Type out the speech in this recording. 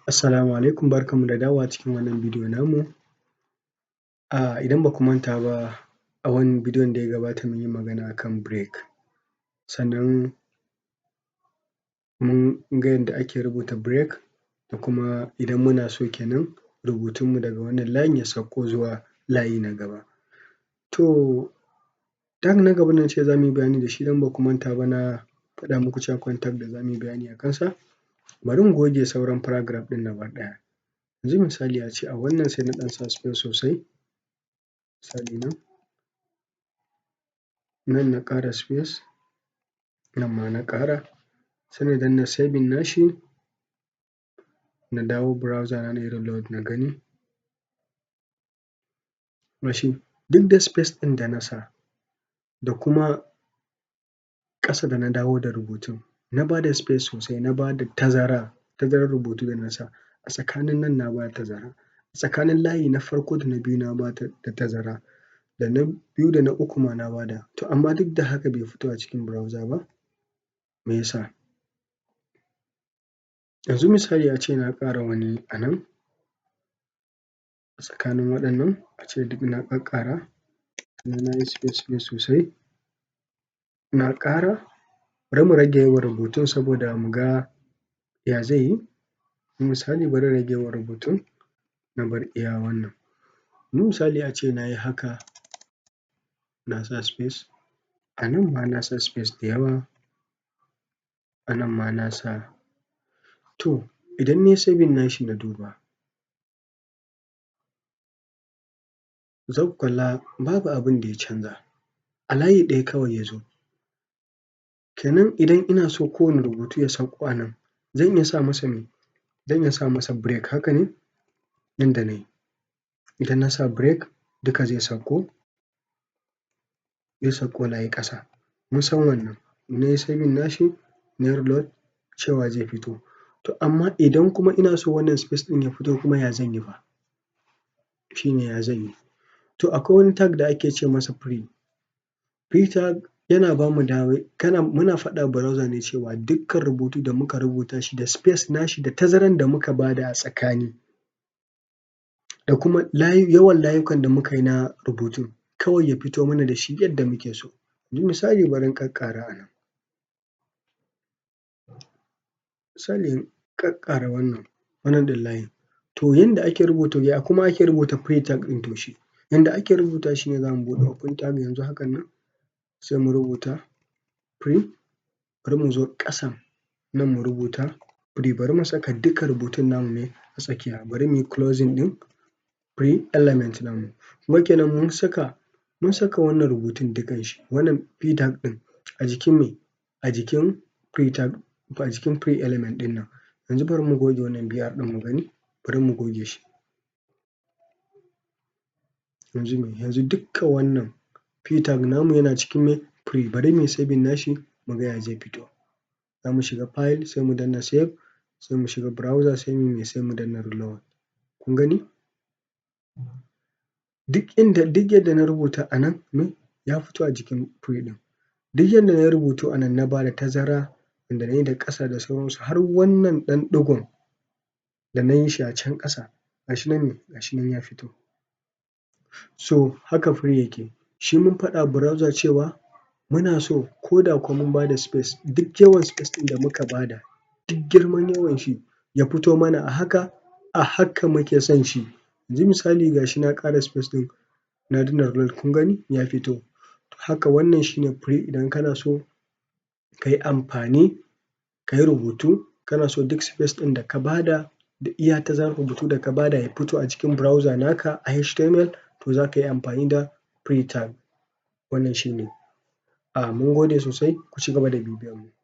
Assalamu alaikum, barkanmu da dawowa cikin wannan bidiyo namu. Idan ba ku manta ba, a wannan bidiyon da ya gabata mun yi magana akan break, sannan mun ga yadda ake rubuta break da kuma idan muna so kenan rubutunmu daga wannan layin ya sauko zuwa layi na gaba. To tag na gaba nan shi za mu yi bayani da shi, idan ba ku manta ba na faɗa muku cewa akwai tag da za mu yi bayani a kansa. Bari in goge sauran paragraph ɗin gaba ɗaya. Yanzu misali a ce a wannan sai na ɗan sa space sosai, misali nan na ƙara space, nan ma na ƙara, sai na danna saving nashi, na dawo browser na yi reload na gani. Ga shi duk da space ɗin da na sa da kuma ƙasa da na dawo da rubutun, na ba da space sosai, na ba da tazarar rubutu da na sa, a tsakanin nan na ba da tazara, tsakanin layi na farko da na biyu na ba da tazara, da na biyu da na uku ma na ba da. To amma duk da haka bai fito a cikin browser ba, me ya sa? Yanzu misali a ce na ƙara wani a nan, a tsakanin waɗannan a ce duk na ƙaƙƙara, sannan na yi space sosai, na ƙara. Bari mu rage yawan rubutun saboda mu ga ya zai yi. Misali bari in rage yawan rubutun, na bar iya wannan. Yanzu misali a ce na yi haka, na sa space, a nan ma na sa space da yawa, a nan ma na sa. To idan na yi saving nashi na duba, za ku kalla babu abin da ya canza, a layi ɗaya kawai ya zo. Kenan idan ina so kowane rubutu ya sauko a nan, zan iya sa masa me? Zan iya sa masa break, haka ne? Yanda na yi. Idan na sa break duka zai sauko layi ƙasa. Mun san wannan, na yi saving nashi, na yi reload cewa zai fito. To amma idan kuma ina so wannan space ɗin ya fito kuma ya zan yi fa? Shi ne ya zan yi. To akwai wani tag da ake ce masa free. Free tag yana ba mu muna faɗa wa browser ne cewa dukkan rubutu da muka rubuta shi da space nashi da tazarar da muka ba da a tsakani, da kuma yawan layukan da muka yi na rubutun, kawai ya fito mana da shi yadda muke so. Yanzu misali bari in ƙaƙƙara a nan. Misali in ƙaƙƙara wannan ɗin layin. To yanda ake rubuta, ya kuma ake rubuta free tag ɗin to shi? Yanda ake rubuta shi ne za mu buɗe open tag yanzu hakan nan, sai mu rubuta free, bari mu zo ƙasan nan mu rubuta free, bari mu saka duka rubutun namu ne a tsakiya, bari mu yi closing ɗin free element namu. Kuma kenan mun saka wannan rubutun dukan shi, wannan free tag ɗin a jikin me? A jikin free tag, a jikin free element ɗin nan. Yanzu bari mu goge wannan br ɗin mu gani, bari mu goge shi. Yanzu me? Yanzu dukka wannan free tag namu yana cikin me? Free. Bari mu yi saving nashi mu ga ya zai fito. Za mu shiga file, sai mu danna save, sai mu shiga browser, sai mu yi me? Sai mu danna reload. Kun gani? Duk yadda na rubuta a nan me? Ya fito a jikin free ɗin. Duk yanda na yi rubutu a nan na ba da tazara, yanda na yi da ƙasa da sauransu, har wannan ɗan ɗigon da na yi shi a can ƙasa, ga shi nan me? Ga shi nan ya fito. So haka free yake. Shi mun faɗa wa browser cewa muna so ko da kuwa mun ba da space, duk yawan space ɗin da muka ba da, duk girman yawan shi ya fito mana a haka muke son shi. Yanzu misali ga shi na ƙara space ɗin, na danna reload, kun gani ya fito. Haka wannan shi ne free. Idan kana so ka yi amfani, ka yi rubutu, kana so duk space ɗin da ka ba da iya tazarar rubutu da ka ba da ya fito a cikin browser naka a HTML, to za ka yi amfani da free tag. Wannan shi ne. Mun gode sosai, ku ci gaba da bibiyar mu.